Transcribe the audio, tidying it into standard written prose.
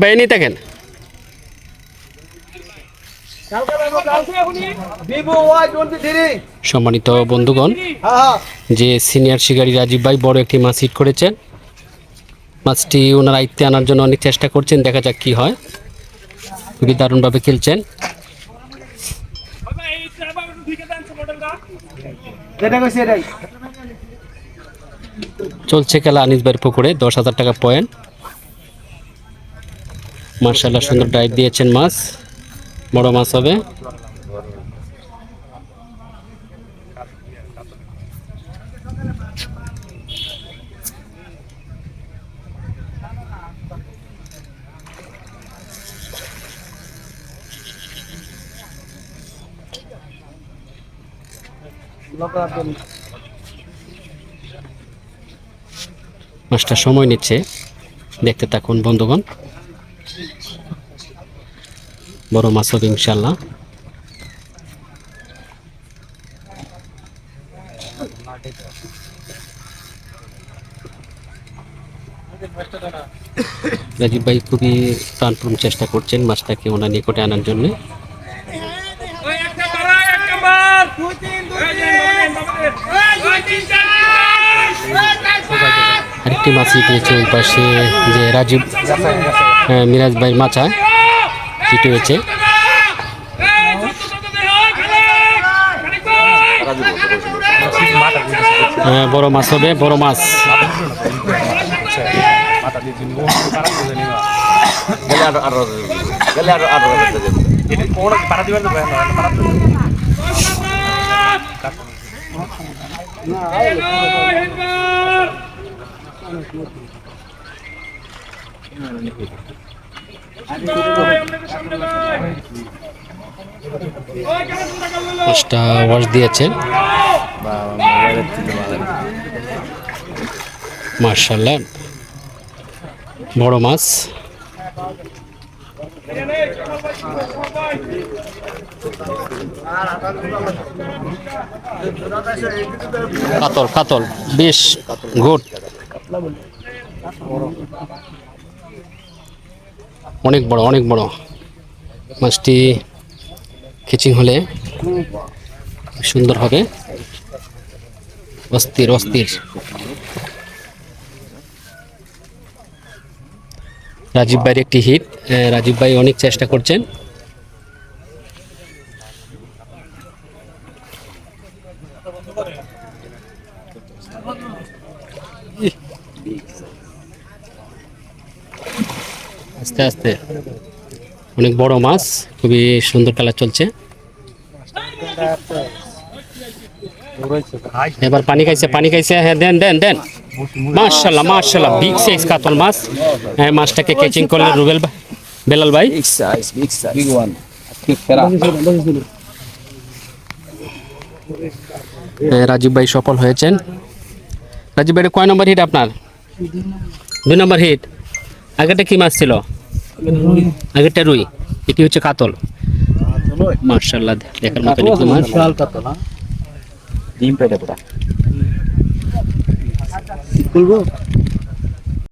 ভাই নিয়ে থাকেন। সম্মানিত বন্ধুগণ, যে সিনিয়র শিকারী রাজীব ভাই বড় একটি মাছ হিট করেছেন। মাছটি ওনার আয়ত্তে আনার জন্য অনেক চেষ্টা করছেন, দেখা যাক কি হয়। খুবই দারুণভাবে খেলছেন। চলছে খেলা আনিস ভাইয়ের পুকুরে, 10,000 টাকা পয়েন্ট। মার্শাল্লাহ সুন্দর ডাইভ দিয়েছেন, মাছ বড় মাছ হবে। মাছটা সময় নিচ্ছে, দেখতে থাকুন বন্ধুগণ। বড় মাছ হবে ইনশাল্লাহ। রাজীব ভাই খুবই প্রাণপণ চেষ্টা করছেন মাছটাকে ওনার নিকটে আনার জন্য। আরেকটি মাছ হিটেছে ওই পাশে, যে রাজীব মিরাজ ভাই মাছা হিট হয়েছে। বড় মাছ হবে, বড় মাছ। মাছটা ওয়াশ দিয়েছেন মার্শাল্লাহ, বড় মাছ। কাতল কাতল বেশ গুড, অনেক বড় অনেক বড় মাছটি। খিচিং হলে সুন্দর হবে, অস্থির অস্থির। রাজীব ভাইয়ের একটি হিট, রাজীব ভাই অনেক চেষ্টা করছেন। আস্তে আস্তে, অনেক বড় মাছ, খুবই সুন্দর খেলা চলছে। এবার পানি খাইছে, পানি খাইছে। হ্যাঁ, দেন দেন দেন। মাশাআল্লাহ মাশাআল্লাহ, বিগ সাইজ কাতল মাছ। হ্যাঁ, মাছটাকে ক্যাচিং করলেন রুবেল ভাই, বেলাল ভাই। রাজীব ভাই সফল হয়েছেন। রাজীব ভাই, কয় নম্বর হিট আপনার? 2 নম্বর হিট। আগেরটা কি মাছ ছিল? আগেরটা রুই, এটি হচ্ছে কাতল। মাশাআল্লাহ, দেখার মতো একটি মাছ। ডিম পেটে পুরা খুলবো।